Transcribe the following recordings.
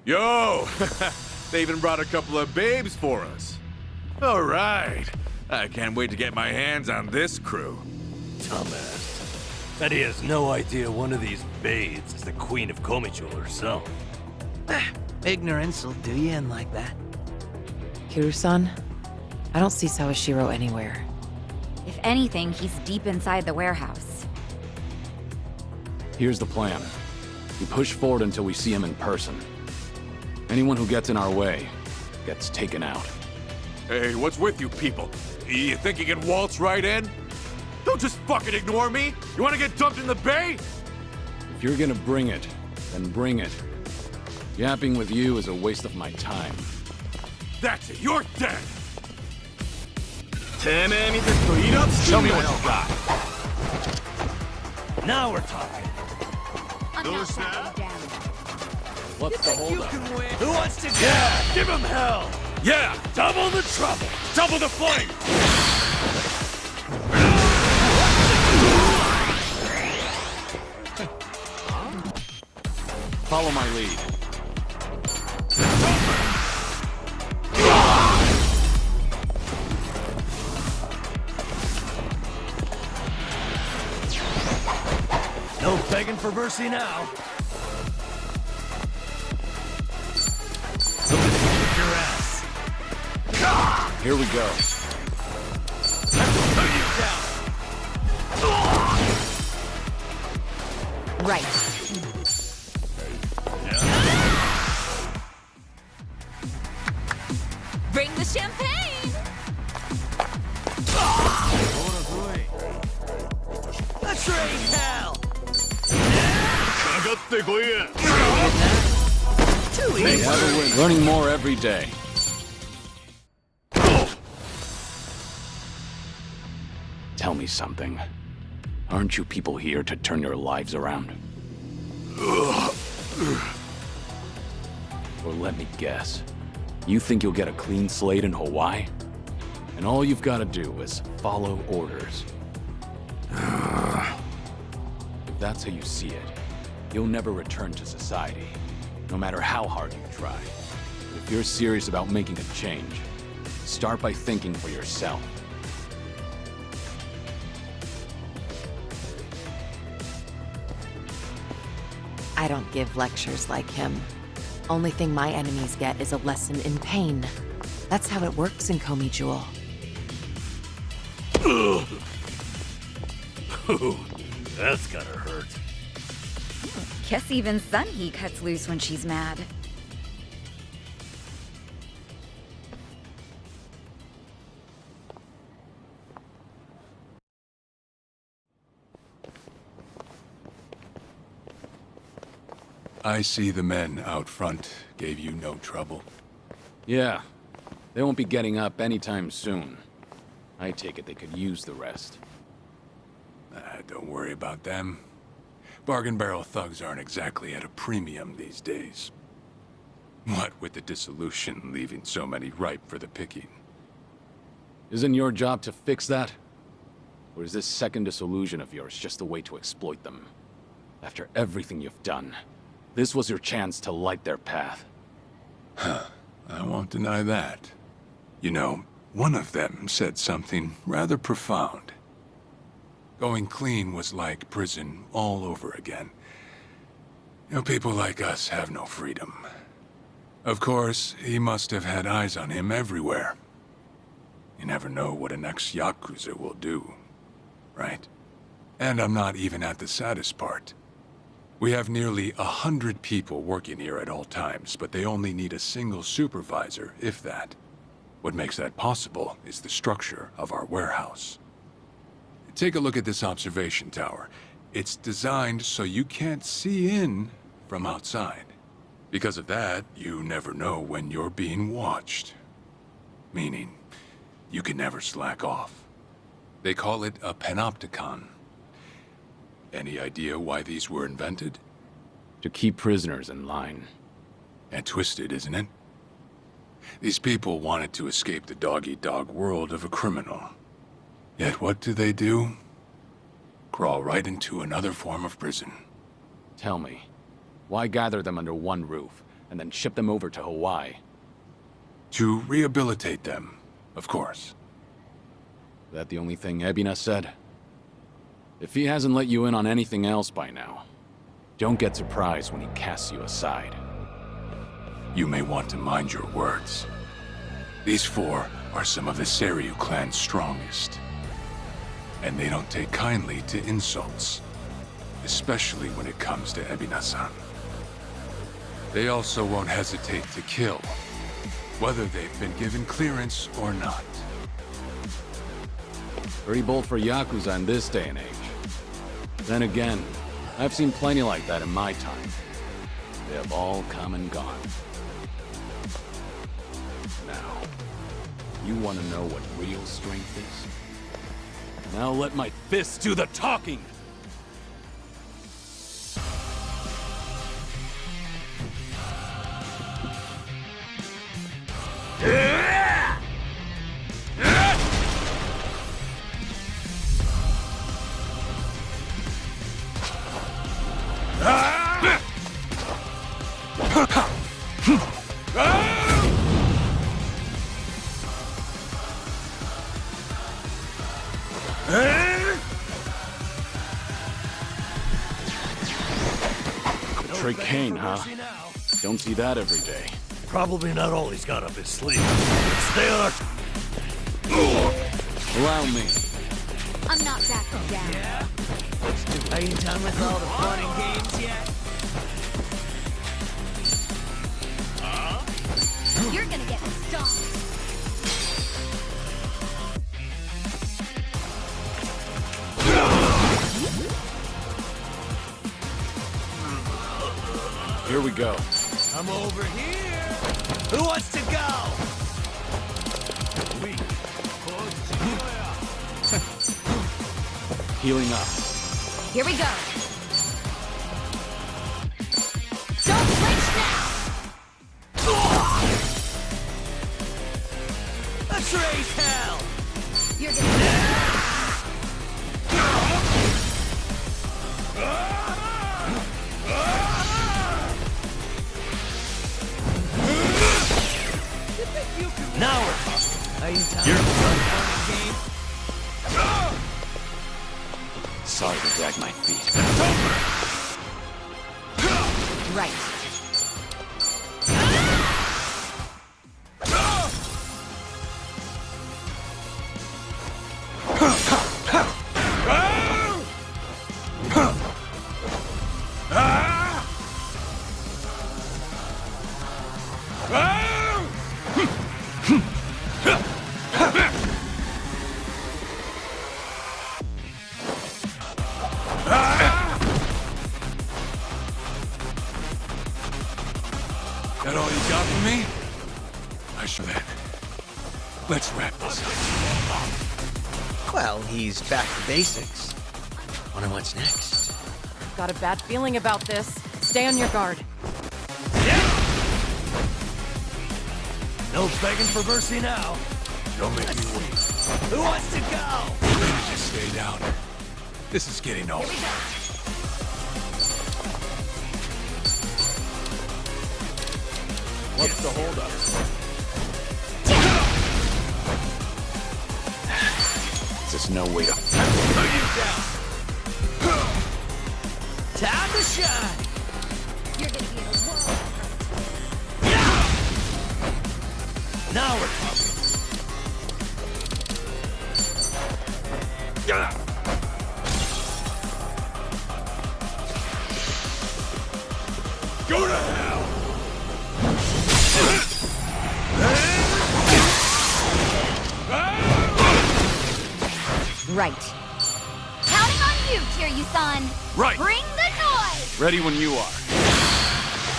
Yo! They even brought a couple of babes for us. All right. I can't wait to get my hands on this crew. Dumbass. Bet he has no idea one of these babes is the Queen of Komicho herself. Ignorance will do you in like that. Kiryu-san, I don't see Sawashiro anywhere. If anything, he's deep inside the warehouse. Here's the plan. We push forward until we see him in person. Anyone who gets in our way gets taken out. Hey, what's with you people? You think you can waltz right in? Don't just fucking ignore me! You wanna get dumped in the bay? If you're gonna bring it, then bring it. Yapping with you is a waste of my time. That's it, you're dead! Tell me what you got. Now we're talking. I'm not backing down. What's the holdup? Who wants to go? Yeah, give him hell! Yeah! Double the trouble! Double the flame! Follow my lead. No begging for mercy now. Look at your ass. Here we go. Right. Bring the champagne! Let's raise hell! Too easy. Learning more every day. Tell me something. Aren't you people here to turn your lives around? Or let me guess. You think you'll get a clean slate in Hawaii? And all you've got to do is follow orders. If that's how you see it, you'll never return to society, no matter how hard you try. But if you're serious about making a change, start by thinking for yourself. I don't give lectures like him. Only thing my enemies get is a lesson in pain. That's how it works in Komi-Jewel. That's gotta hurt. Guess even Sunhee cuts loose when she's mad. I see the men out front gave you no trouble. Yeah, they won't be getting up anytime soon. I take it they could use the rest. Don't worry about them. Bargain barrel thugs aren't exactly at a premium these days. What with the dissolution leaving so many ripe for the picking. Isn't your job to fix that? Or is this second disillusion of yours just a way to exploit them? After everything you've done, this was your chance to light their path. I won't deny that. You know, one of them said something rather profound. Going clean was like prison all over again. You know, people like us have no freedom. Of course, he must have had eyes on him everywhere. You never know what an ex-Yakuza will do, right? And I'm not even at the saddest part. We have nearly 100 people working here at all times, but they only need a single supervisor, if that. What makes that possible is the structure of our warehouse. Take a look at this observation tower. It's designed so you can't see in from outside. Because of that, you never know when you're being watched. Meaning, you can never slack off. They call it a panopticon. Any idea why these were invented? To keep prisoners in line. And twisted, isn't it? These people wanted to escape the dog-eat-dog world of a criminal. Yet what do? Crawl right into another form of prison. Tell me, why gather them under one roof? and then ship them over to Hawaii. To rehabilitate them, of course. That the only thing Ebina said? If he hasn't let you in on anything else by now, don't get surprised when he casts you aside. You may want to mind your words. These four are some of the Seiryu clan's strongest. And they don't take kindly to insults, especially when it comes to Ebina-san. They also won't hesitate to kill, whether they've been given clearance or not. Pretty bold for Yakuza in this day and age. Then again, I've seen plenty like that in my time. They have all come and gone. Now, you want to know what real strength is? Now let my fists do the talking! Trey Kane, huh? Don't see that every day. Probably not all he's got up his sleeve. Stay on our... Allow me. I'm not backing down. Yeah? Are you done with all the fun and games yet? You're gonna get stomped. Here we go. I'm over here. Who wants to go? Healing up. Here we go. Don't flinch now. Let's raise hell. You're gonna Now we're talking. Are you done with all the fun and games? Sorry to drag my feet. right. That all you got for me? I should then. Let's wrap this up. Well, he's back to basics. Wonder what's next. Got a bad feeling about this. Stay on your guard. No begging for mercy now. Don't make me wait. Who wants to go? Just stay down. This is getting old. What's the holdup? There's no way to... Time to shine. You're gonna be in a whirl. Now we're talking. Go to hell! Right. Counting on you, Kiryu-san. Right. Bring the noise. Ready when you are.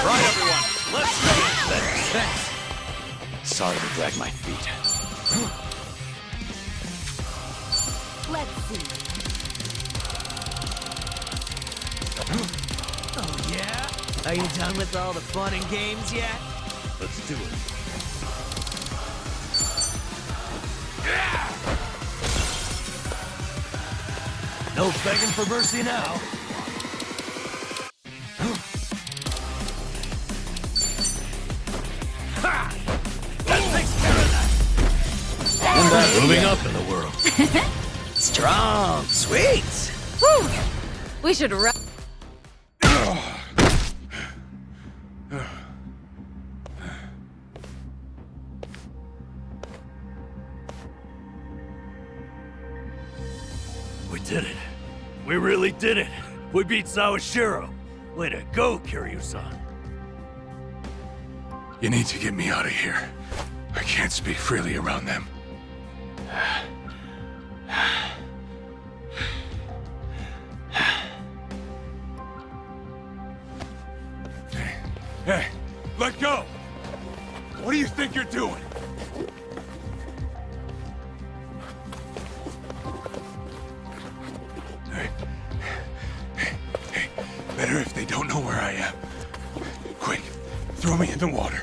Right, everyone. Let's go. Sorry to drag my feet. Let's see. Oh, yeah? Are you done with all the fun and games yet? Let's do it. No begging for mercy now. Moving up in the world. Strong. Sweet. Whew. We should run. We did it. We really did it. We beat Sawashiro. Way to go, Kiryu-san. You need to get me out of here. I can't speak freely around them. Hey, let go! What do you think you're doing? Hey, better if they don't know where I am. Quick, throw me in the water.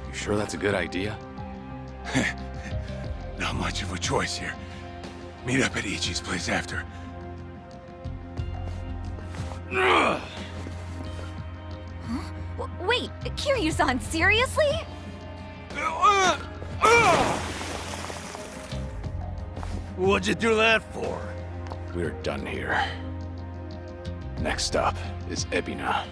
You sure that's a good idea? Not much of a choice here. Meet up at Ichi's place after. Wait, Kiryu-san, seriously? What'd you do that for? We're done here. Next up is Ebina.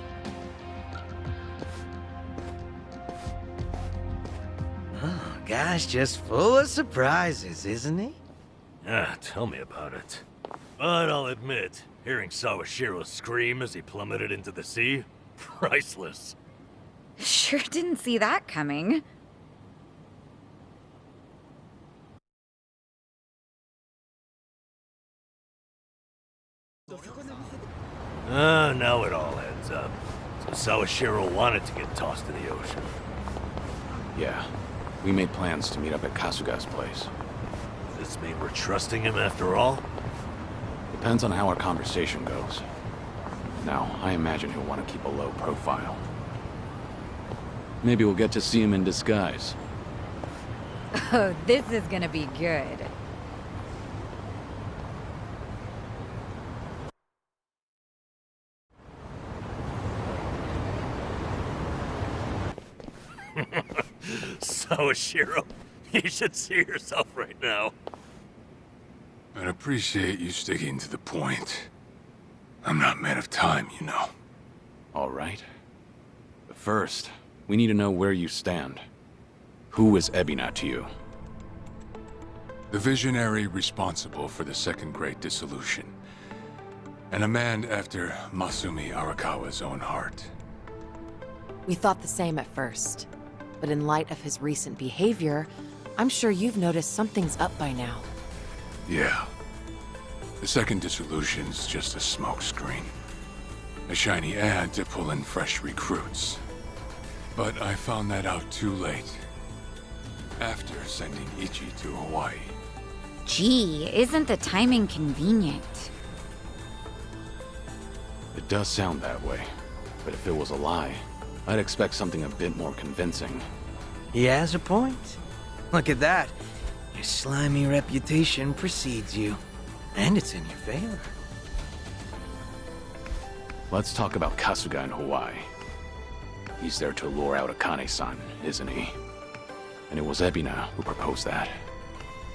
Oh, guy's just full of surprises, isn't he? Ah, tell me about it. But I'll admit, hearing Sawashiro scream as he plummeted into the sea, priceless. Sure didn't see that coming. Now it all adds up. So Sawashiro wanted to get tossed in the ocean. Yeah, we made plans to meet up at Kasuga's place. Does this mean we're trusting him after all? Depends on how our conversation goes. Now, I imagine he'll want to keep a low profile. Maybe we'll get to see him in disguise. Oh, this is gonna be good. Sawashiro, you should see yourself right now. I'd appreciate you sticking to the point. I'm not man of time, you know. All right. But first, we need to know where you stand. Who is Ebina to you? The visionary responsible for the second Great Dissolution. And a man after Masumi Arakawa's own heart. We thought the same at first. But in light of his recent behavior, I'm sure you've noticed something's up by now. Yeah. The second dissolution's just a smokescreen. A shiny ad to pull in fresh recruits. But I found that out too late. After sending Ichi to Hawaii. Gee, isn't the timing convenient? It does sound that way. But if it was a lie, I'd expect something a bit more convincing. He has a point. Look at that. Your slimy reputation precedes you. And it's in your favor. Let's talk about Kasuga in Hawaii. He's there to lure out Akane-san, isn't he? And it was Ebina who proposed that.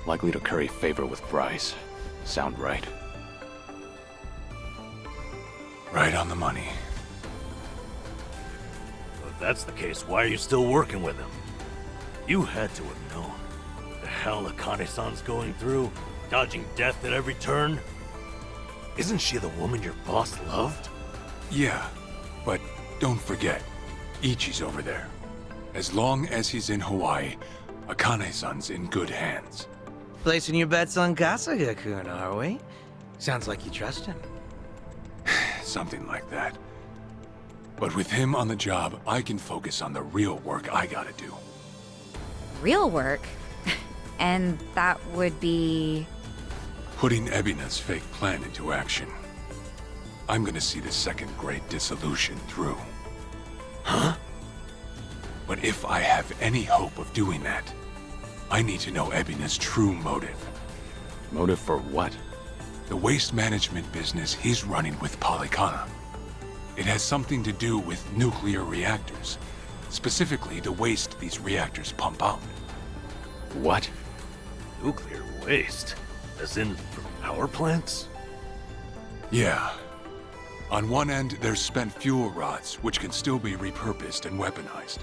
Likely to curry favor with Bryce. Sound right? Right on the money. If that's the case, why are you still working with him? You had to have known. The hell Akane-san's going through, dodging death at every turn. Isn't she the woman your boss loved? Yeah, but don't forget, Ichi's over there. As long as he's in Hawaii, Akane-san's in good hands. Placing your bets on Kasuga-kun, are we? Sounds like you trust him. Something like that. But with him on the job, I can focus on the real work I gotta do. Real work? And that would be... Putting Ebina's fake plan into action. I'm gonna see the second Great Dissolution through. Huh? But if I have any hope of doing that, I need to know Ebina's true motive. Motive for what? The waste management business he's running with Palakana. It has something to do with nuclear reactors. Specifically, the waste these reactors pump out. What? Nuclear waste? As in, from power plants? Yeah. On one end, there's spent fuel rods, which can still be repurposed and weaponized.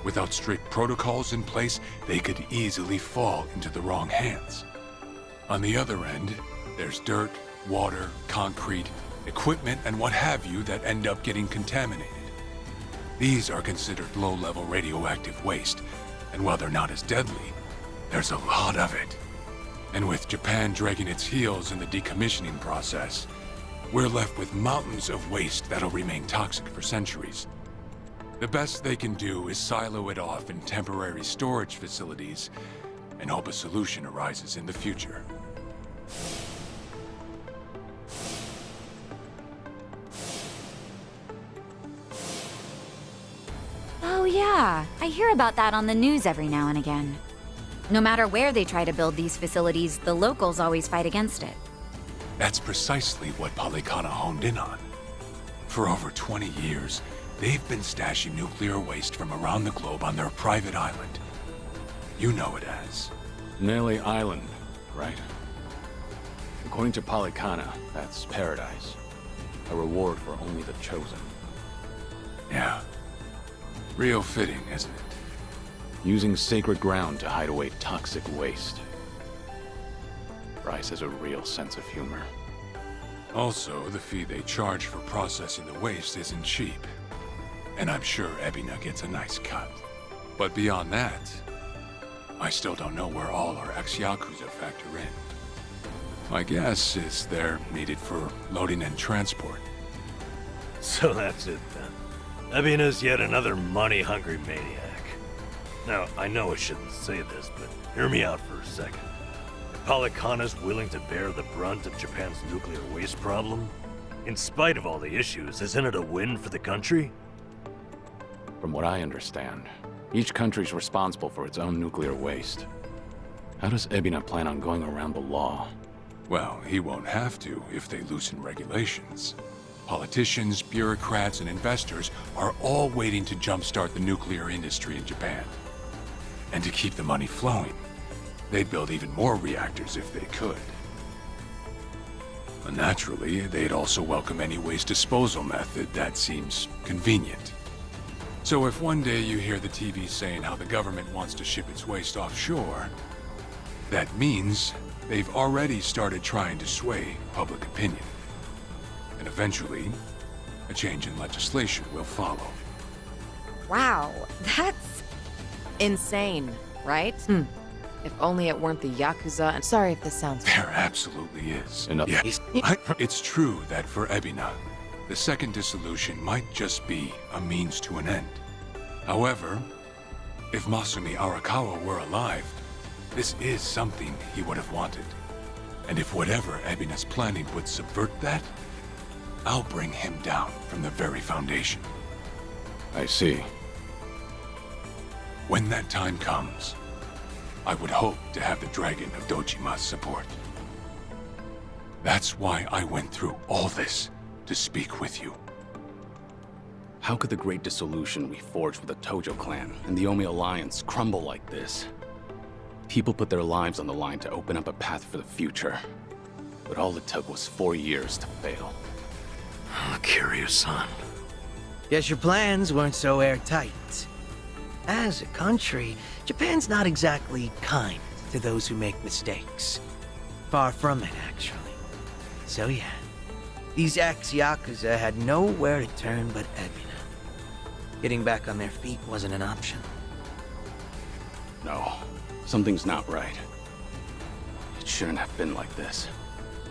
Without strict protocols in place, they could easily fall into the wrong hands. On the other end, there's dirt, water, concrete, equipment, and what have you that end up getting contaminated. These are considered low-level radioactive waste, and while they're not as deadly, there's a lot of it. And with Japan dragging its heels in the decommissioning process, we're left with mountains of waste that'll remain toxic for centuries. The best they can do is silo it off in temporary storage facilities and hope a solution arises in the future. Oh yeah, I hear about that on the news every now and again. No matter where they try to build these facilities, the locals always fight against it. That's precisely what Palakana honed in on. For over 20 years, they've been stashing nuclear waste from around the globe on their private island. You know it as. Nele Island, right? According to Palakana, that's paradise. A reward for only the chosen. Yeah. Real fitting, isn't it? Using sacred ground to hide away toxic waste. Bryce has a real sense of humor. Also, the fee they charge for processing the waste isn't cheap. And I'm sure Ebina gets a nice cut. But beyond that, I still don't know where all our ex-Yakuza factor in. My guess is they're needed for loading and transport. So that's it then. Ebina's yet another money-hungry maniac. Now, I know I shouldn't say this, but hear me out for a second. If Palakana's willing to bear the brunt of Japan's nuclear waste problem, in spite of all the issues, isn't it a win for the country? From what I understand, each country's responsible for its own nuclear waste. How does Ebina plan on going around the law? Well, he won't have to if they loosen regulations. Politicians, bureaucrats, and investors are all waiting to jumpstart the nuclear industry in Japan. And to keep the money flowing, they'd build even more reactors if they could. And naturally, they'd also welcome any waste disposal method that seems convenient. So if one day you hear the TV saying how the government wants to ship its waste offshore, that means they've already started trying to sway public opinion. And eventually, a change in legislation will follow. Wow, that's... Insane, right? If only it weren't the Yakuza and... Sorry if this sounds... There absolutely is. Enough. Yeah, it's true that for Ebina, the second dissolution might just be a means to an end. However, if Masumi Arakawa were alive, this is something he would have wanted. And if whatever Ebina's planning would subvert that, I'll bring him down from the very foundation. I see. When that time comes, I would hope to have the Dragon of Dojima's support. That's why I went through all this to speak with you. How could the Great Dissolution we forged with the Tojo clan and the Omi Alliance crumble like this? People put their lives on the line to open up a path for the future. But all it took was 4 years to fail. Kiryu-san. Guess your plans weren't so airtight. As a country, Japan's not exactly kind to those who make mistakes. Far from it, actually. So yeah, these ex-Yakuza had nowhere to turn but Ebina. Getting back on their feet wasn't an option. No, something's not right. It shouldn't have been like this.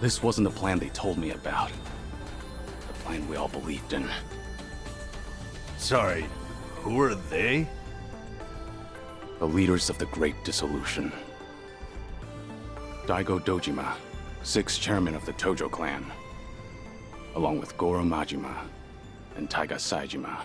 This wasn't the plan they told me about. The plan we all believed in. Sorry, who are they? The leaders of the Great Dissolution. Daigo Dojima, 6th chairman of the Tojo clan, along with Goro Majima and Taiga Saejima.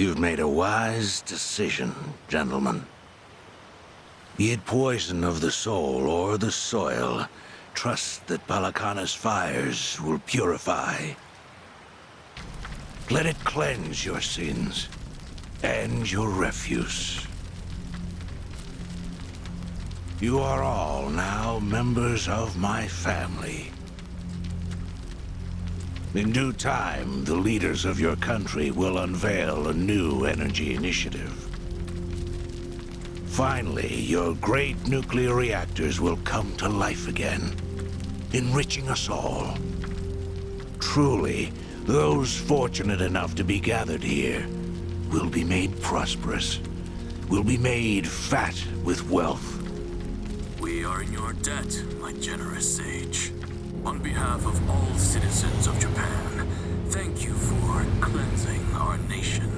You've made a wise decision, gentlemen. Be it poison of the soul or the soil, trust that Palakana's fires will purify. Let it cleanse your sins and your refuse. You are all now members of my family. In due time, the leaders of your country will unveil a new energy initiative. Finally, your great nuclear reactors will come to life again, enriching us all. Truly, those fortunate enough to be gathered here will be made prosperous, will be made fat with wealth. We are in your debt, my generous sage. On behalf of all citizens of Japan, thank you for cleansing our nation.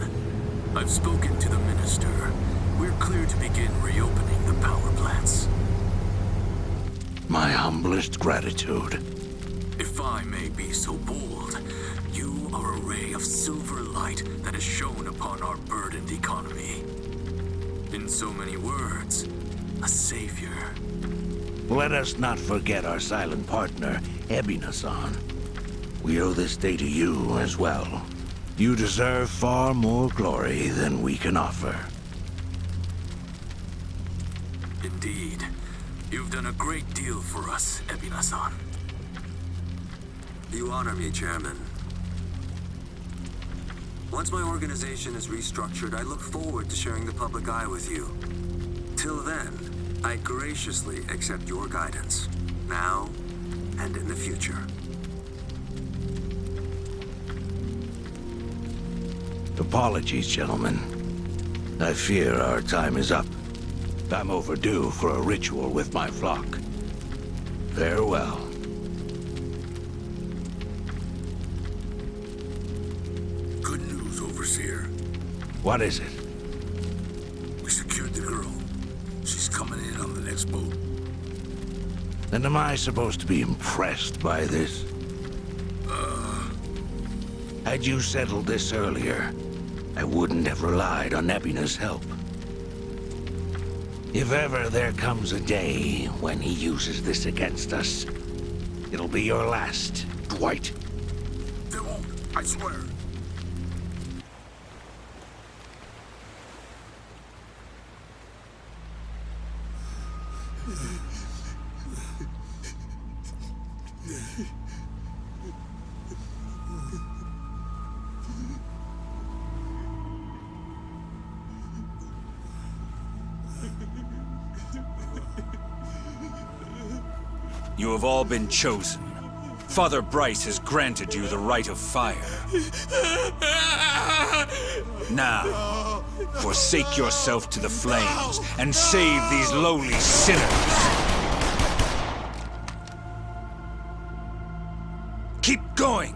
I've spoken to the minister. We're clear to begin reopening the power plants. My humblest gratitude. If I may be so bold, you are a ray of silver light that has shone upon our burdened economy. In so many words, a savior. Let us not forget our silent partner, Ebina-san. We owe this day to you as well. You deserve far more glory than we can offer. Indeed. You've done a great deal for us, Ebina-san. You honor me, Chairman. Once my organization is restructured, I look forward to sharing the public eye with you. Till then, I graciously accept your guidance, now and in the future. Apologies, gentlemen. I fear our time is up. I'm overdue for a ritual with my flock. Farewell. Good news, Overseer. What is it? We secured the girl. She's coming in on the next boat. And am I supposed to be impressed by this? Had you settled this earlier, I wouldn't have relied on Ebina's help. If ever there comes a day when he uses this against us, it'll be your last, Dwight. They won't, I swear. You have all been chosen. Father Bryce has granted you the right of fire. Now, forsake yourself to the flames and save these lowly sinners. Keep going!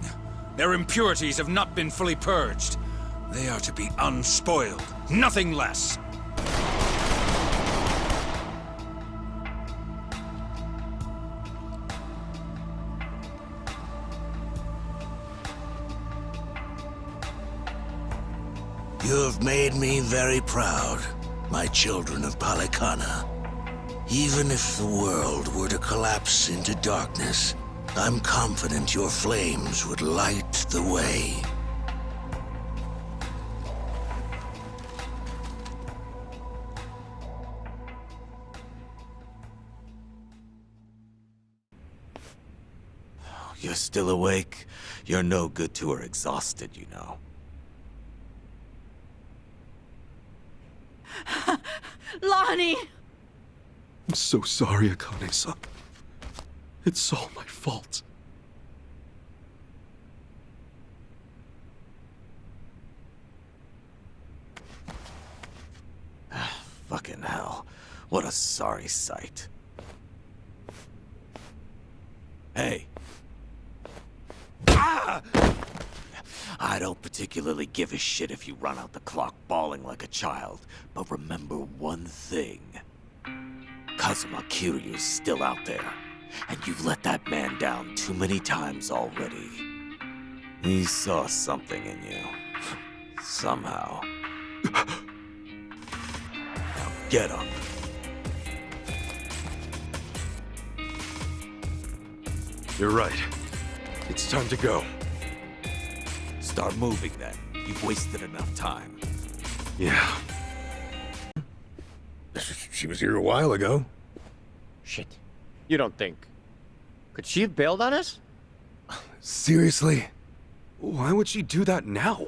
Their impurities have not been fully purged. They are to be unspoiled, nothing less. You have made me very proud, my children of Palakana. Even if the world were to collapse into darkness, I'm confident your flames would light the way. You're still awake? You're no good to her exhausted, you know. Lonnie! I'm so sorry, Akane-san. It's all my fault. Fucking hell. What a sorry sight. Hey. Ah! I don't particularly give a shit if you run out the clock bawling like a child, but remember one thing. Kazuma Kiryu's still out there, and you've let that man down too many times already. He saw something in you. Somehow. Get up. You're right. It's time to go. Start moving then. You've wasted enough time. Yeah. She was here a while ago. Shit. You don't think... Could she have bailed on us? Seriously? Why would she do that now?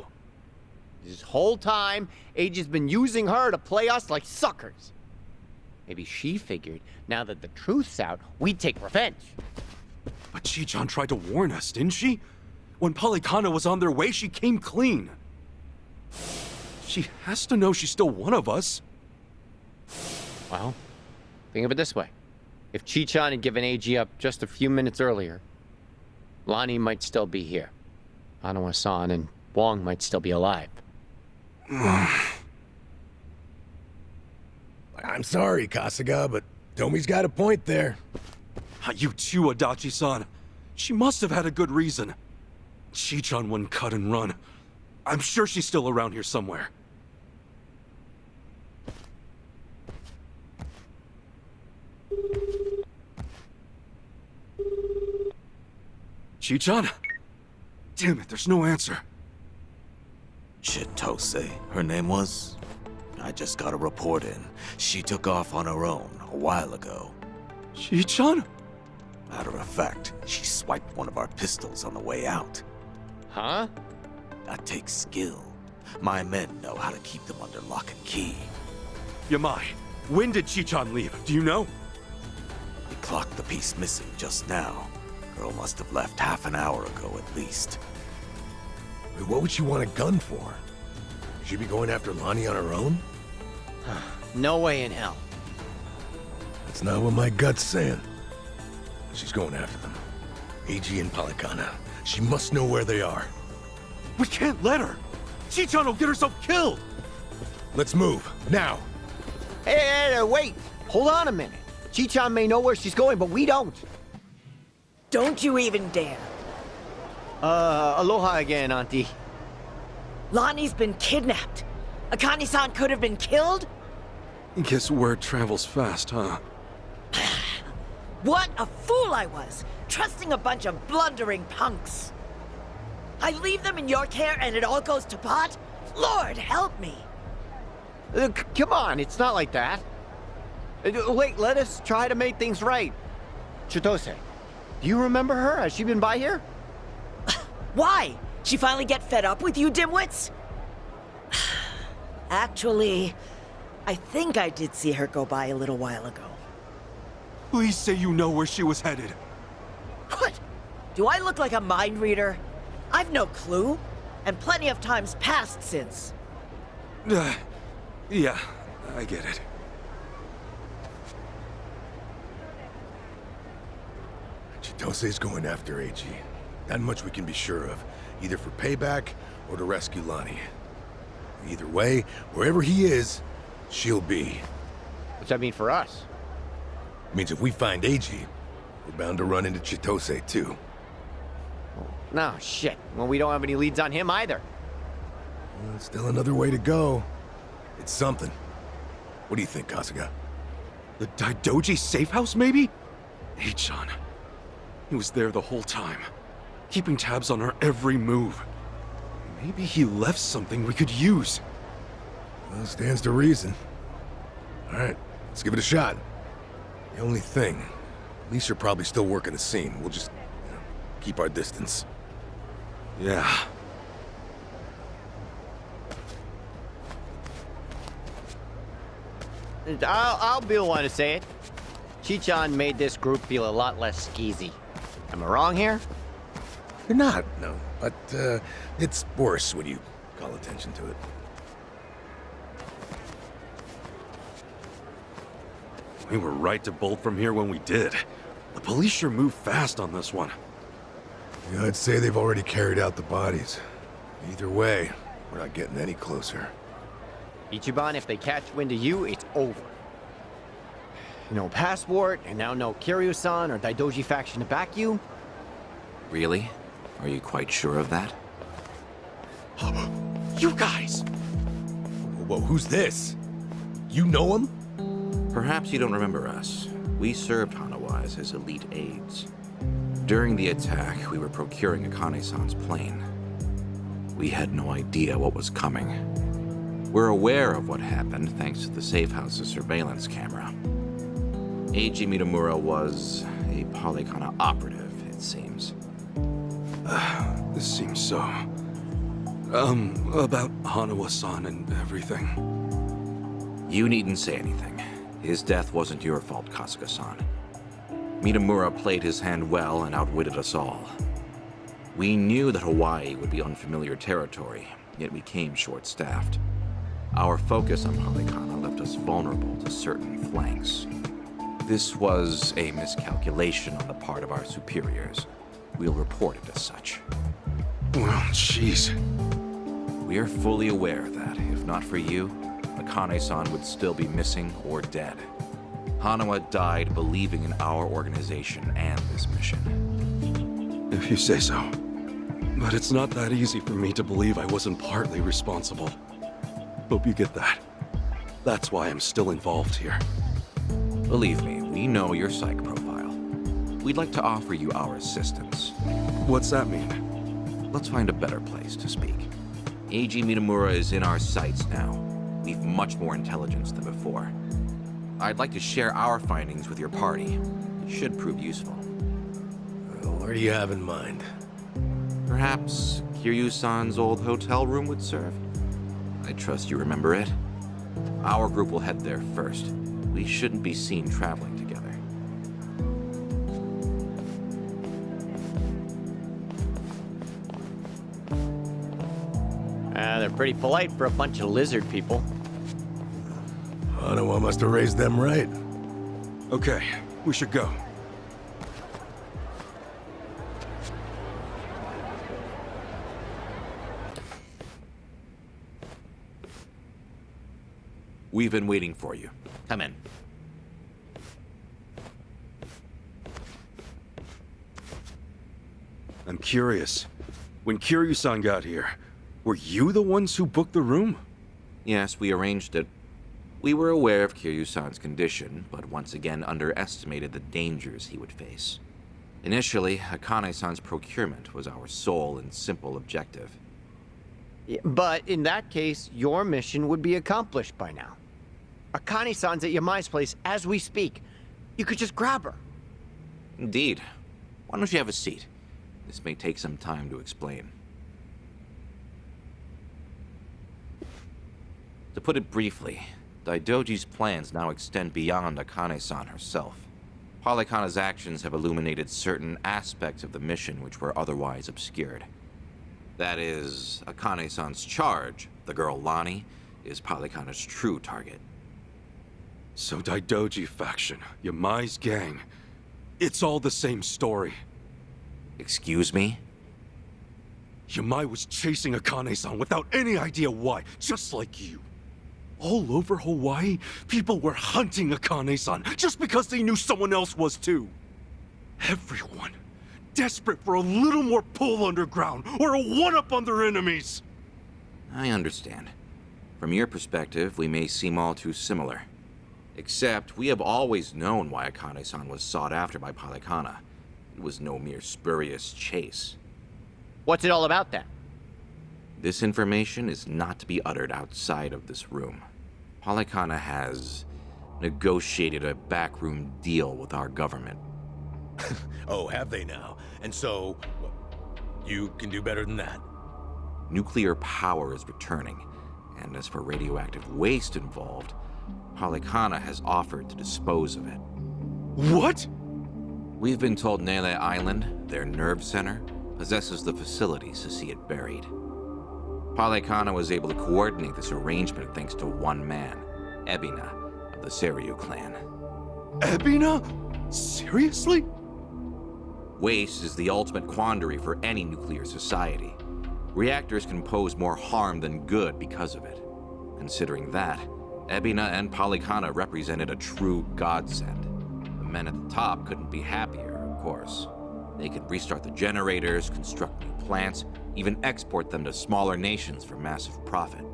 This whole time, Age's been using her to play us like suckers. Maybe she figured, now that the truth's out, we'd take revenge. But Chichan tried to warn us, didn't she? When Palakana was on their way, she came clean. She has to know she's still one of us. Well, think of it this way. If Chichan had given AG up just a few minutes earlier, Lonnie might still be here. Anawa-san and Wong might still be alive. I'm sorry, Kasuga, but Tomi's got a point there. You too, Adachi-san. She must have had a good reason. Chichan wouldn't cut and run. I'm sure she's still around here somewhere. Chichan? Damn it, there's no answer. Chitose, her name was? I just got a report in. She took off on her own a while ago. Chichan? Matter of fact, she swiped one of our pistols on the way out. Huh? That takes skill. My men know how to keep them under lock and key. Yamai, when did Chichan leave? Do you know? We clocked the piece missing just now. Girl must have left half an hour ago at least. What would she want a gun for? She'd be going after Lonnie on her own? No way in hell. That's not what my gut's saying. She's going after them. AG and Palakana. She must know where they are. We can't let her! Chichan will get herself killed! Let's move, now! Hey, wait! Hold on a minute. Chichan may know where she's going, but we don't. Don't you even dare. Aloha again, Auntie. Lonnie's been kidnapped. Akane-san could have been killed? Guess word travels fast, huh? What a fool I was, trusting a bunch of blundering punks. I leave them in your care and it all goes to pot? Lord, help me. Come on, it's not like that. Wait, let us try to make things right. Chitose, do you remember her? Has she been by here? Why? She finally get fed up with you dimwits? Actually, I think I did see her go by a little while ago. Please say you know where she was headed. What? Do I look like a mind reader? I've no clue, and plenty of times passed since. Yeah, I get it. Chitose's going after AG. That much we can be sure of, either for payback or to rescue Lonnie. Either way, wherever he is, she'll be. What's that mean for us? Means if we find AG, we're bound to run into Chitose too. No, shit. Well, we don't have any leads on him either. Well, still another way to go. It's something. What do you think, Kasuga? The Daidoji safe house, maybe? Achan. He was there the whole time, keeping tabs on her every move. Maybe he left something we could use. Well, stands to reason. All right, let's give it a shot. The only thing, Lisa are probably still working the scene. We'll just, keep our distance. Yeah. I'll be the one to say it. Chichan made this group feel a lot less skeezy. Am I wrong here? You're not, no. But, it's worse when you call attention to it. We were right to bolt from here when we did. The police sure moved fast on this one. Yeah, I'd say they've already carried out the bodies. Either way, we're not getting any closer. Ichiban, if they catch wind of you, it's over. No passport, and now no Kiryu-san or Daidoji faction to back you. Really? Are you quite sure of that? You guys! Whoa, who's this? You know him? Perhaps you don't remember us. We served Hanawa as his elite aides. During the attack, we were procuring Akane-san's plane. We had no idea what was coming. We're aware of what happened thanks to the safe house's surveillance camera. Eiji Mitamura was a Palakana operative, it seems. This seems so... about Hanawa-san and everything. You needn't say anything. His death wasn't your fault, Kasuga-san. Mitamura played his hand well and outwitted us all. We knew that Hawaii would be unfamiliar territory, yet we came short-staffed. Our focus on Palakana left us vulnerable to certain flanks. This was a miscalculation on the part of our superiors. We'll report it as such. Well, jeez. We are fully aware that, if not for you, Akane-san would still be missing or dead. Hanawa died believing in our organization and this mission. If you say so. But it's not that easy for me to believe I wasn't partly responsible. Hope you get that. That's why I'm still involved here. Believe me, we know your psych profile. We'd like to offer you our assistance. What's that mean? Let's find a better place to speak. Eiji Mitamura is in our sights now. We've much more intelligence than before. I'd like to share our findings with your party. It should prove useful. What do you have in mind? Perhaps Kiryu-san's old hotel room would serve? I trust you remember it. Our group will head there first. We shouldn't be seen traveling together. They're pretty polite for a bunch of lizard people. Hanawa must have raised them right. Okay, we should go. We've been waiting for you. Come in. I'm curious. When Kiryu-san got here, were you the ones who booked the room? Yes, we arranged it. We were aware of Kiryu-san's condition, but once again underestimated the dangers he would face. Initially, Akane-san's procurement was our sole and simple objective. But in that case, your mission would be accomplished by now. Akane-san's at Yamai's place as we speak. You could just grab her. Indeed. Why don't you have a seat? This may take some time to explain. To put it briefly, Daidoji's plans now extend beyond Akane-san herself. Palakana's actions have illuminated certain aspects of the mission which were otherwise obscured. That is, Akane-san's charge, the girl Lonnie, is Palakana's true target. So Daidoji faction, Yamai's gang, it's all the same story. Excuse me? Yamai was chasing Akane-san without any idea why, just like you. All over Hawaii, people were hunting Akane-san just because they knew someone else was too. Everyone, desperate for a little more pull underground or a one-up on their enemies. I understand. From your perspective, we may seem all too similar. Except, we have always known why Akane-san was sought after by Palakana. It was no mere spurious chase. What's it all about then? This information is not to be uttered outside of this room. Palakana has negotiated a backroom deal with our government. Oh, have they now? And so, you can do better than that? Nuclear power is returning, and as for radioactive waste involved, Palakana has offered to dispose of it. What? We've been told Nele Island, their nerve center, possesses the facilities to see it buried. Palakana was able to coordinate this arrangement thanks to one man, Ebina, of the Seiryu clan. Ebina? Seriously? Waste is the ultimate quandary for any nuclear society. Reactors can pose more harm than good because of it. Considering that, Ebina and Palakana represented a true godsend. The men at the top couldn't be happier, of course. They could restart the generators, construct new plants, even export them to smaller nations for massive profit.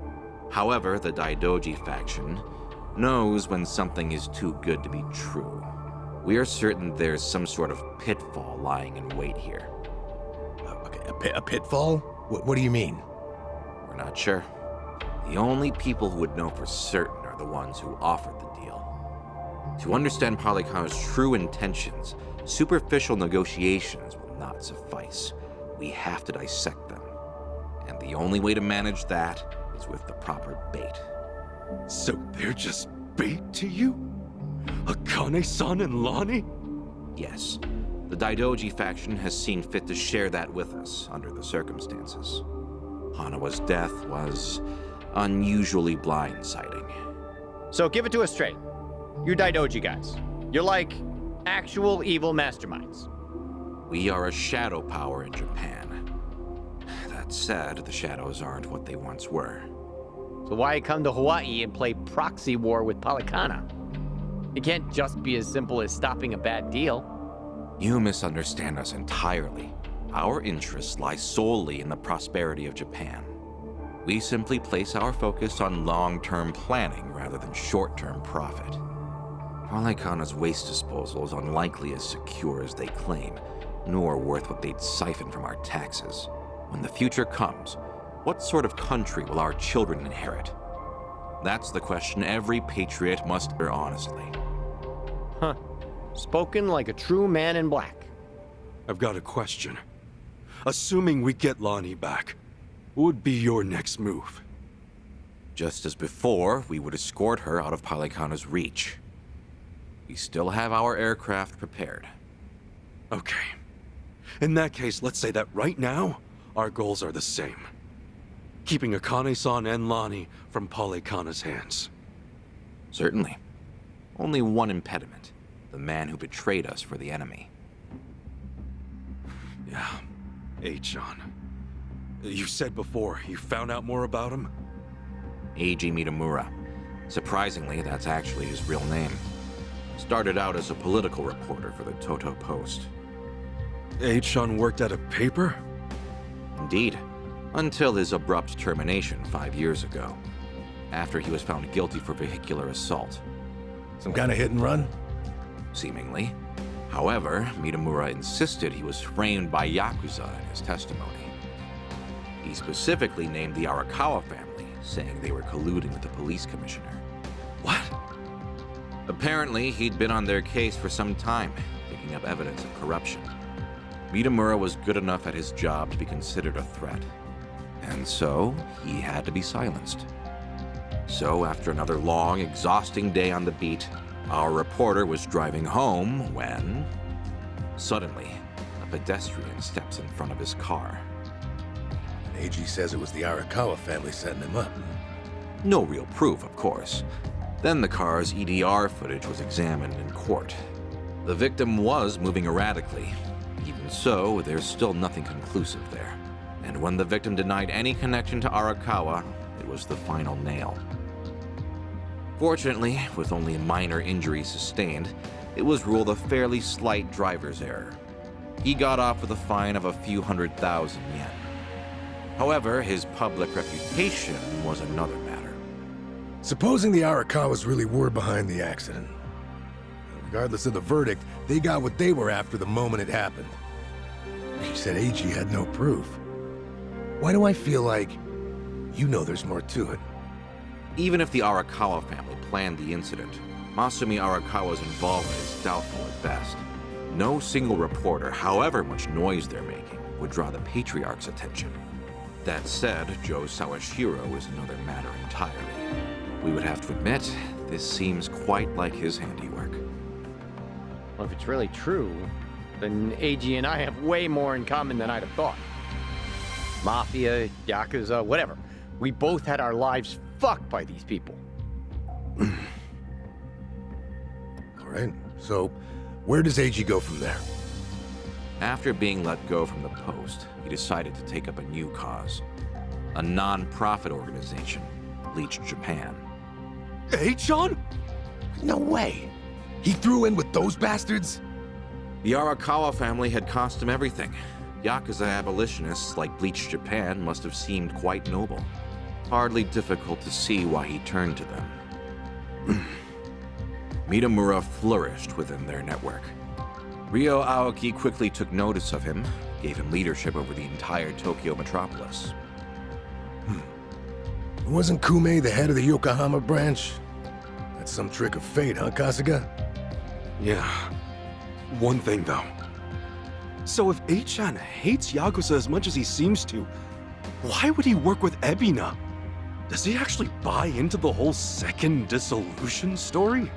However, the Daidoji faction knows when something is too good to be true. We are certain there's some sort of pitfall lying in wait here. Okay, a pitfall? What do you mean? We're not sure. The only people who would know for certain are the ones who offered the deal. To understand Palakana's true intentions, superficial negotiations will not suffice. We have to dissect them. And the only way to manage that is with the proper bait. So they're just bait to you? Akane-san and Lonnie? Yes. The Daidoji faction has seen fit to share that with us under the circumstances. Hanawa's death was unusually blindsiding. So give it to us straight. You Daidoji guys. You're like actual evil masterminds. We are a shadow power in Japan. That said, the shadows aren't what they once were. So why come to Hawaii and play proxy war with Palakana? It can't just be as simple as stopping a bad deal. You misunderstand us entirely. Our interests lie solely in the prosperity of Japan. We simply place our focus on long-term planning rather than short-term profit. Palakana's waste disposal is unlikely as secure as they claim, nor worth what they'd siphon from our taxes. When the future comes, what sort of country will our children inherit? That's the question every patriot must answer honestly. Huh. Spoken like a true man in black. I've got a question. Assuming we get Lonnie back, what would be your next move? Just as before, we would escort her out of Palakana's reach. We still have our aircraft prepared. Okay. In that case, let's say that right now, our goals are the same. Keeping Akane-san and Lonnie from Palakana's hands. Certainly. Only one impediment. The man who betrayed us for the enemy. Yeah. H-chan. You said before, you found out more about him? Eiji Mitamura. Surprisingly, that's actually his real name. Started out as a political reporter for the Toto Post. H-chan worked at a paper? Indeed. Until his abrupt termination 5 years ago. After he was found guilty for vehicular assault. Some kind of hit and run? Seemingly. However, Mitamura insisted he was framed by Yakuza in his testimony. He specifically named the Arakawa family, saying they were colluding with the police commissioner. What? Apparently, he'd been on their case for some time, picking up evidence of corruption. Mitamura was good enough at his job to be considered a threat. And so, he had to be silenced. So, after another long, exhausting day on the beat, our reporter was driving home when... Suddenly, a pedestrian steps in front of his car. AG says it was the Arakawa family setting him up. No real proof, of course. Then the car's EDR footage was examined in court. The victim was moving erratically. Even so, there's still nothing conclusive there. And when the victim denied any connection to Arakawa, it was the final nail. Fortunately, with only minor injuries sustained, it was ruled a fairly slight driver's error. He got off with a fine of a few 100,000 yen. However, his public reputation was another matter. Supposing the Arakawas really were behind the accident. Regardless of the verdict, they got what they were after the moment it happened. She said AG had no proof. Why do I feel like you know there's more to it? Even if the Arakawa family planned the incident, Masumi Arakawa's involvement is doubtful at best. No single reporter, however much noise they're making, would draw the Patriarch's attention. That said, Joe Sawashiro is another matter entirely. We would have to admit, this seems quite like his handiwork. Well, if it's really true, then AG and I have way more in common than I'd have thought. Mafia, Yakuza, whatever. We both had our lives fucked by these people. All right, so where does AG go from there? After being let go from the post, he decided to take up a new cause. A non-profit organization, Bleach Japan. H-chan? No way. He threw in with those bastards? The Arakawa family had cost him everything. Yakuza abolitionists like Bleach Japan must have seemed quite noble. Hardly difficult to see why he turned to them. Mitamura flourished within their network. Ryo Aoki quickly took notice of him, gave him leadership over the entire Tokyo metropolis. Wasn't Kume the head of the Yokohama branch? That's some trick of fate, huh, Kasuga? Yeah. One thing, though. So if Eichan hates Yakuza as much as he seems to, why would he work with Ebina? Does he actually buy into the whole second dissolution story?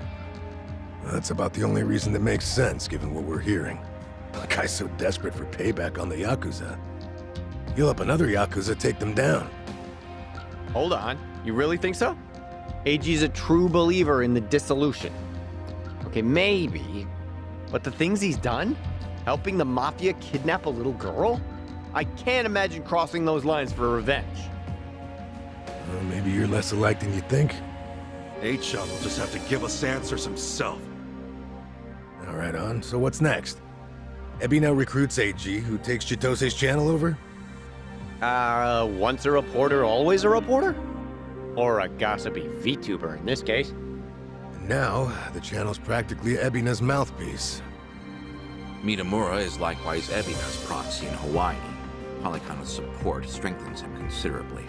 That's about the only reason that makes sense, given what we're hearing. A guy's so desperate for payback on the Yakuza. He'll help another Yakuza take them down. Hold on. You really think so? AG's a true believer in the dissolution. Okay, maybe. But the things he's done? Helping the Mafia kidnap a little girl? I can't imagine crossing those lines for revenge. Well, maybe you're less alike than you think. Eichan will just have to give us answers himself. All right, on. So what's next? Ebina recruits AG, who takes Chitose's channel over? Once a reporter, always a reporter? Or a gossipy VTuber in this case. And now, the channel's practically Ebina's mouthpiece. Mitamura is likewise Ebina's proxy in Hawaii. Palakana's support strengthens him considerably.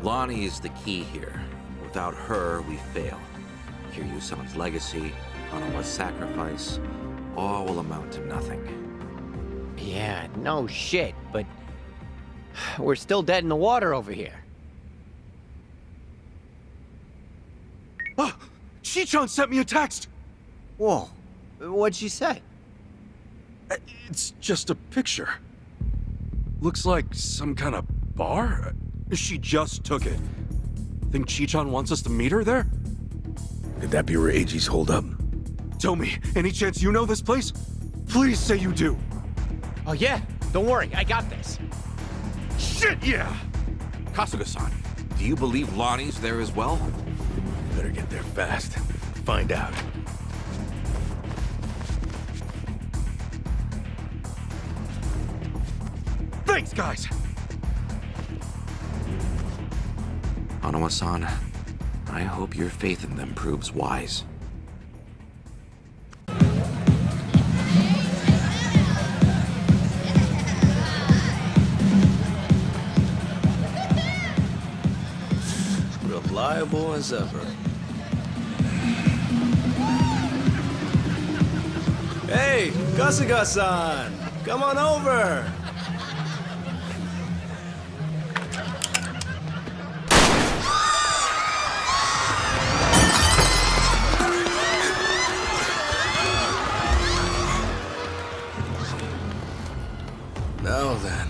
Lonnie is the key here. Without her, we fail. Kiryu-san's legacy, Hanawa's sacrifice, all will amount to nothing. Yeah, no shit, but we're still dead in the water over here. Ah! Chichan sent me a text! Whoa, what'd she say? It's just a picture. Looks like some kind of bar? She just took it. Think Chichan wants us to meet her there? Could that be where AG's holed up? Tell me, any chance you know this place? Please say you do. Oh yeah, don't worry, I got this. Shit, yeah! Kasuga-san, do you believe Lonnie's there as well? Better get there fast. Find out. Thanks, guys! Hanawa-san, I hope your faith in them proves wise. Reliable as ever. Hey, Kasuga-san! Come on over! Now then.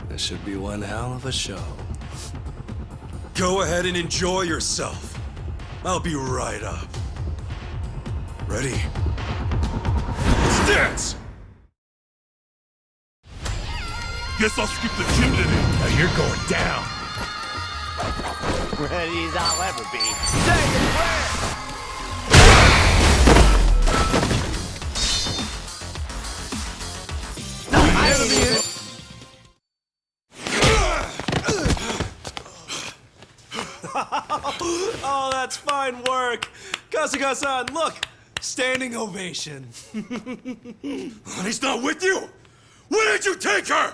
This should be one hell of a show. Go ahead and enjoy yourself. I'll be right up. Ready? Let's dance! Guess I'll skip the gym today. Now you're going down. Ready as I'll ever be. Say the prayer! Oh, that's fine work. Kasuga-san, look! Standing ovation. Lonnie's not with you? Where did you take her?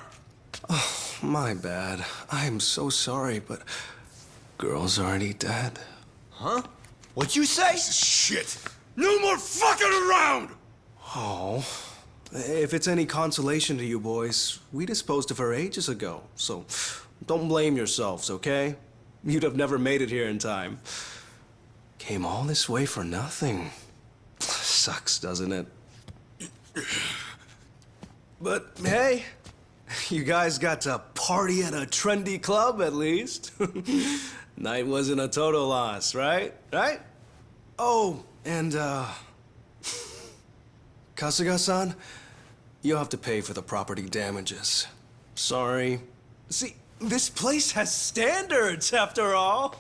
Oh, my bad. I am so sorry, but girl's already dead. Huh? What'd you say? Shit! No more fucking around! Oh. If it's any consolation to you boys, we disposed of her ages ago, so don't blame yourselves, okay? You'd have never made it here in time. Came all this way for nothing. Sucks, doesn't it? But hey, you guys got to party at a trendy club at least. Night wasn't a total loss, right? Right? Oh, and Kasuga-san, you'll have to pay for the property damages. Sorry. See, this place has standards, after all.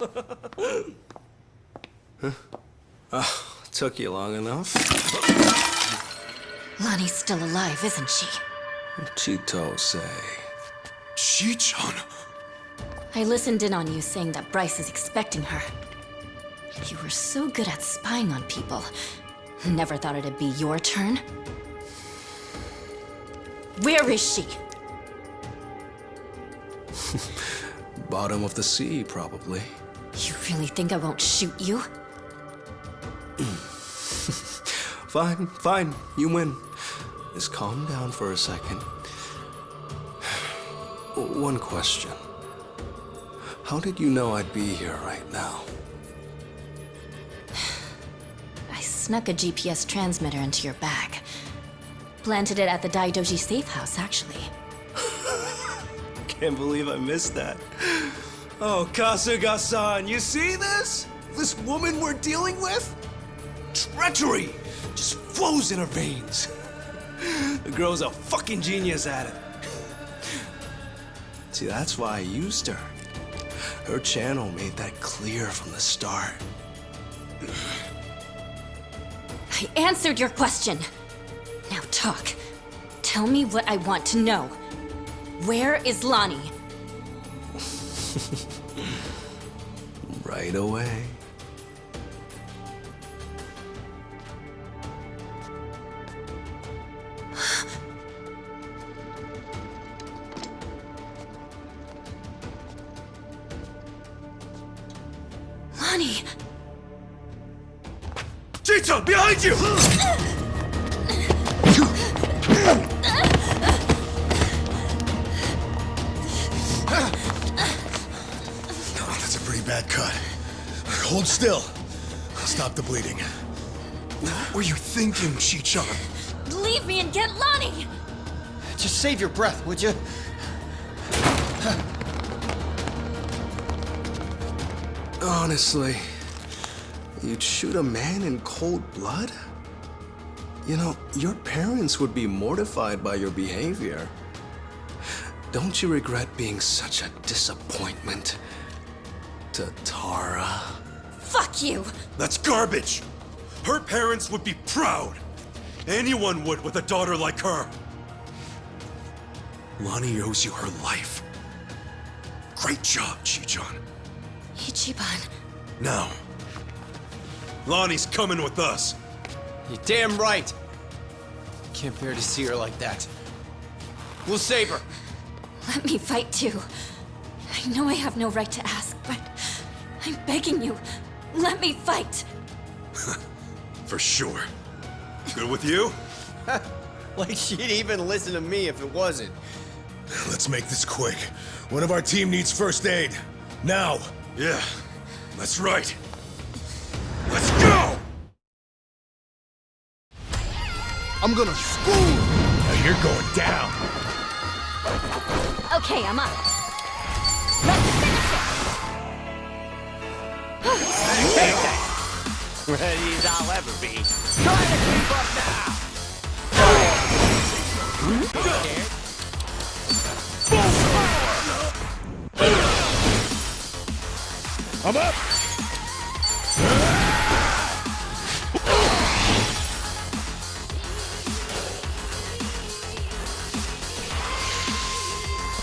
Huh? Took you long enough. Lonnie's still alive, isn't she? Chitose. Chi-chan! I listened in on you saying that Bryce is expecting her. You were so good at spying on people. Never thought it'd be your turn. Where is she? Bottom of the sea, probably. You really think I won't shoot you? Fine, fine. You win. Just calm down for a second. One question. How did you know I'd be here right now? I snuck a GPS transmitter into your bag. Planted it at the Daidoji safe house, actually. Can't believe I missed that. Oh, Kasuga-san, you see this? This woman we're dealing with? Treachery just flows in her veins. The girl's a fucking genius at it. See, that's why I used her. Her channel made that clear from the start. I answered your question. Now talk. Tell me what I want to know. Where is Lonnie? Right away. Lonnie! Chi-chan, behind you! That's a pretty bad cut. Hold still. Stop the bleeding. What were you thinking, Chi-chan? Leave me and get Lonnie! Just save your breath, would you? Honestly, you'd shoot a man in cold blood? You know, your parents would be mortified by your behavior. Don't you regret being such a disappointment to Tara? Fuck you! That's garbage! Her parents would be proud! Anyone would with a daughter like her! Lonnie owes you her life. Great job, Chi-chan. Ichiban. Now, Lonnie's coming with us. You're damn right. Can't bear to see her like that. We'll save her. Let me fight too. I know I have no right to ask, but I'm begging you. Let me fight. For sure. Good with you? Like she'd even listen to me if it wasn't. Let's make this quick. One of our team needs first aid. Now! Yeah, that's right. Let's go! I'm gonna school! Now you're going down. Okay, I'm up. Let's finish it! Ready as I'll ever be. Try to keep up now! I'm up!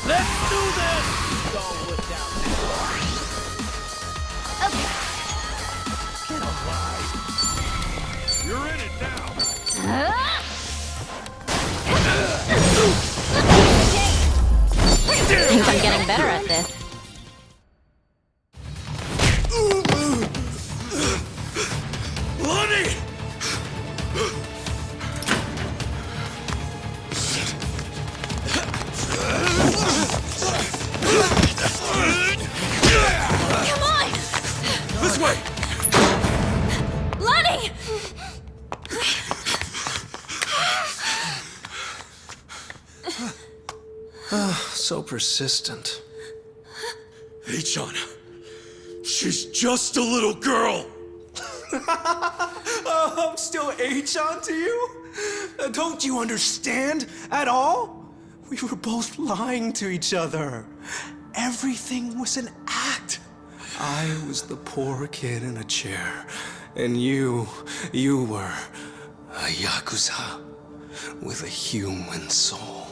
Let's do this! Don't look down now. Okay. Get alive. You're in it now. I think I'm getting better at this. Lonnie! Come on! This way! Lonnie! So persistent. Hey-chan, she's just a little girl! I'm still A-chan to you? Don't you understand at all? We were both lying to each other. Everything was an act. I was the poor kid in a chair, and you were a Yakuza with a human soul.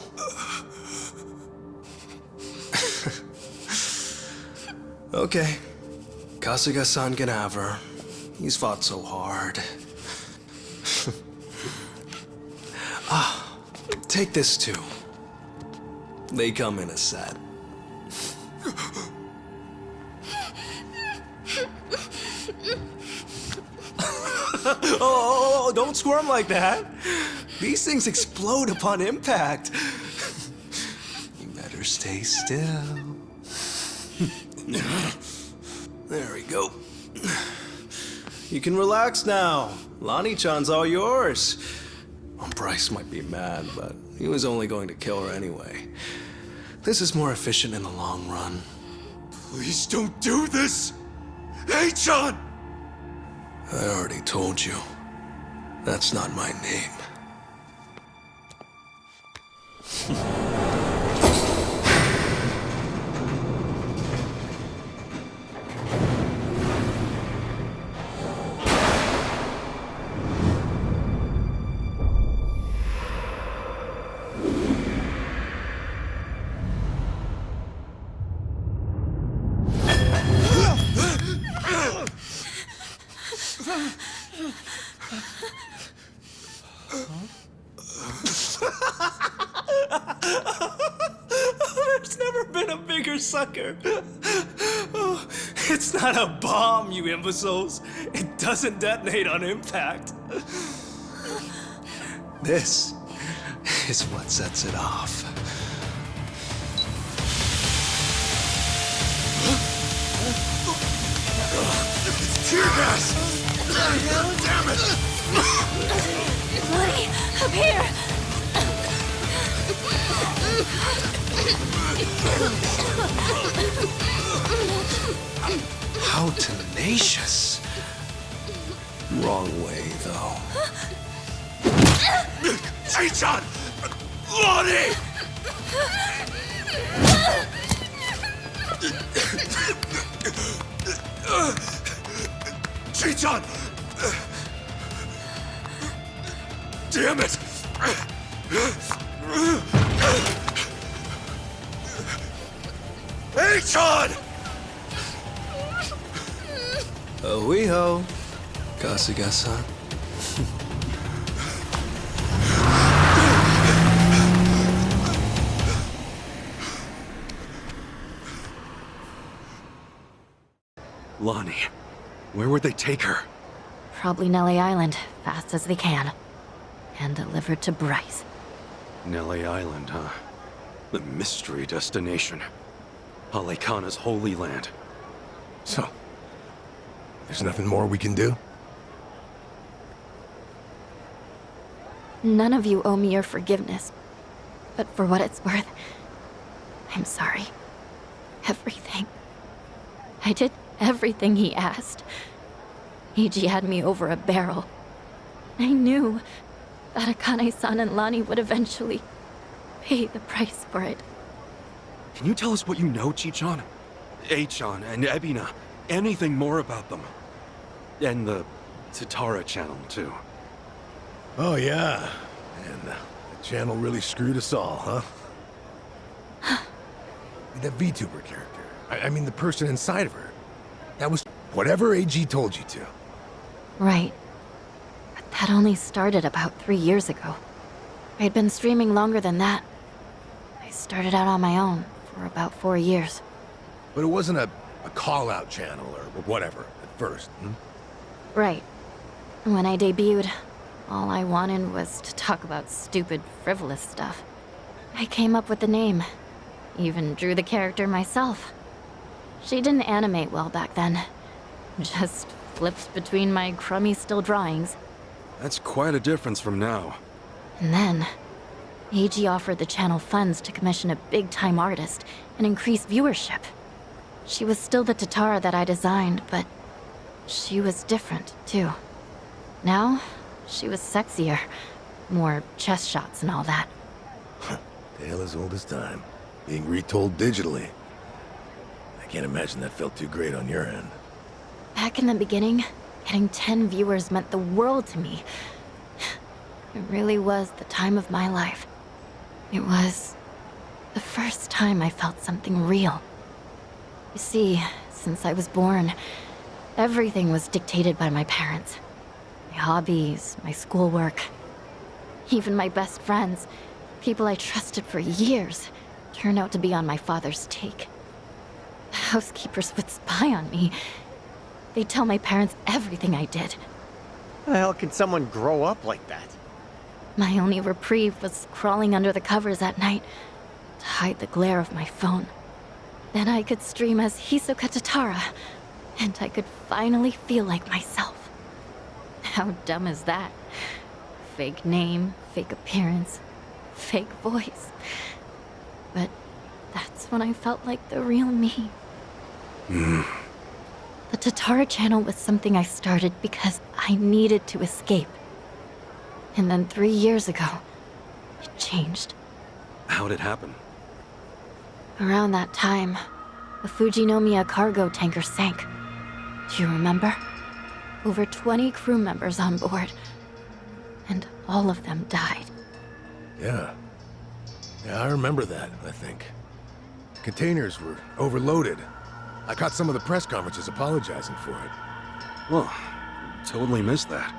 Okay. Kasuga-san can have her. He's fought so hard. Take this too. They come in a set. Oh, don't squirm like that. These things explode upon impact. You better stay still. There we go. You can relax now. Lonnie-chan's all yours. Well, Bryce might be mad, but he was only going to kill her anyway. This is more efficient in the long run. Please don't do this! Hey-chan! I already told you. That's not my name. There's never been a bigger sucker. Oh, it's not a bomb, you imbeciles. It doesn't detonate on impact. This is what sets it off. It's tear gas! Damn it! Lonnie, up here! How tenacious. Wrong way, though. Hey-chan! Lonnie! Hey-chan! Damn it! Hey-chan! Oh-wee-ho, Kasuga-san. Lonnie, where would they take her? Probably Nele Island, fast as they can. And delivered to Bryce. Nele Island, huh? The mystery destination. Palakana's holy land. So, there's nothing more we can do? None of you owe me your forgiveness. But for what it's worth, I'm sorry. Everything. I did everything he asked. Eiji had me over a barrel. I knew that Akane-san and Lonnie would eventually pay the price for it. Can you tell us what you know, Chi-chan? A-chan and Ebina. Anything more about them? And the Tatara channel, too. Oh, yeah. And the channel really screwed us all, huh? That VTuber character. I mean, the person inside of her. That was whatever AG told you to. Right. But that only started about 3 years ago. I had been streaming longer than that. I started out on my own for about 4 years. But it wasn't a call-out channel or whatever at first, hmm? Right. When I debuted, all I wanted was to talk about stupid, frivolous stuff. I came up with the name. Even drew the character myself. She didn't animate well back then. Just flipped between my crummy still drawings. That's quite a difference from now. And then, AG offered the channel funds to commission a big-time artist and increase viewership. She was still the Tatara that I designed, but she was different, too. Now, she was sexier. More chest shots and all that. Tale as old as time. Being retold digitally. I can't imagine that felt too great on your end. Back in the beginning, getting 10 viewers meant the world to me. It really was the time of my life. It was The first time I felt something real. You see, since I was born, everything was dictated by my parents. My hobbies, my schoolwork. Even my best friends, people I trusted for years, turned out to be on my father's take. The housekeepers would spy on me. They'd tell my parents everything I did. How the hell can someone grow up like that? My only reprieve was crawling under the covers at night to hide the glare of my phone. Then I could stream as Hisoka Tatara, and I could finally feel like myself. How dumb is that? Fake name, fake appearance, fake voice. But that's when I felt like the real me. The Tatara channel was something I started because I needed to escape. And then 3 years ago, it changed. How'd it happen? Around that time, the Fujinomiya cargo tanker sank. Do you remember? Over 20 crew members on board. And all of them died. Yeah. Yeah, I remember that, I think. Containers were overloaded. I caught some of the press conferences apologizing for it. Well, totally missed that.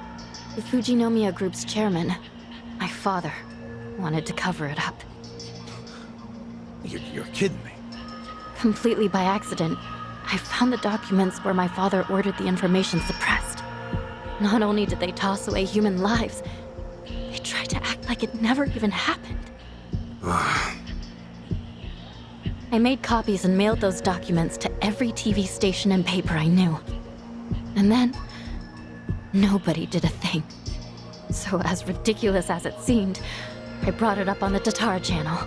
The Fujinomiya group's chairman, my father, wanted to cover it up. You're kidding me. Completely by accident, I found the documents where my father ordered the information suppressed. Not only did they toss away human lives, they tried to act like it never even happened. I made copies and mailed those documents to every TV station and paper I knew. And then, nobody did a thing. So as ridiculous as it seemed, I brought it up on the Tatara channel.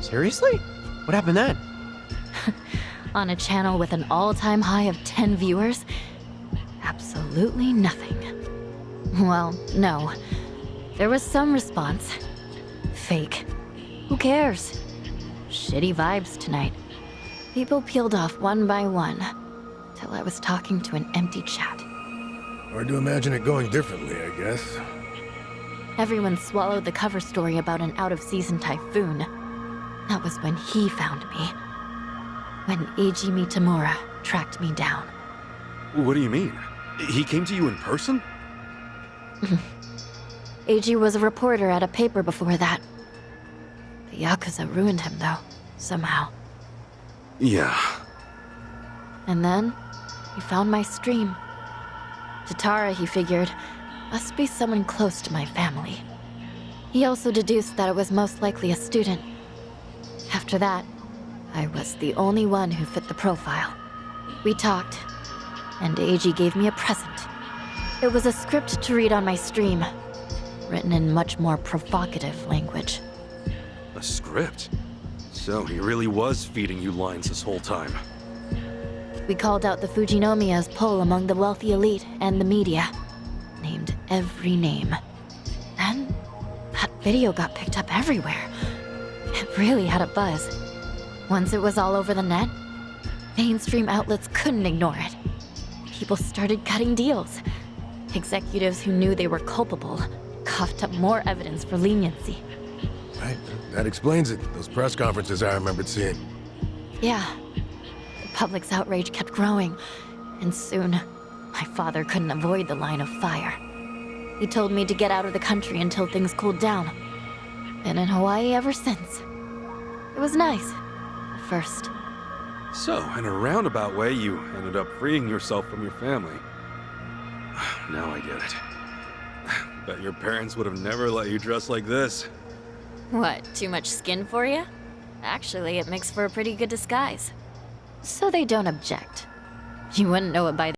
Seriously? What happened then? On a channel with an all-time high of 10 viewers, absolutely nothing. Well, no. There was some response. Fake. Who cares? Shitty vibes tonight. People peeled off one by one, till I was talking to an empty chat. Hard to imagine it going differently, I guess. Everyone swallowed the cover story about an out-of-season typhoon. That was when he found me. When Eiji Mitamura tracked me down. What do you mean? He came to you in person? Eiji was a reporter at a paper before that. The Yakuza ruined him, though, somehow. Yeah. And then, he found my stream. Tatara, he figured, must be someone close to my family. He also deduced that it was most likely a student. After that, I was the only one who fit the profile. We talked, and Eiji gave me a present. It was a script to read on my stream, written in much more provocative language. A script? So he really was feeding you lines this whole time. We called out the Fujinomiya's pull among the wealthy elite and the media. Named every name. Then, that video got picked up everywhere. It really had a buzz. Once it was all over the net, mainstream outlets couldn't ignore it. People started cutting deals. Executives who knew they were culpable coughed up more evidence for leniency. Right, that explains it. Those press conferences I remembered seeing. Yeah. The public's outrage kept growing, and soon, my father couldn't avoid the line of fire. He told me to get out of the country until things cooled down. Been in Hawaii ever since. It was nice. At first. So, in a roundabout way, you ended up freeing yourself from your family. Now I get it. Bet your parents would have never let you dress like this. What, too much skin for you? Actually, it makes for a pretty good disguise. So they don't object. You wouldn't know it by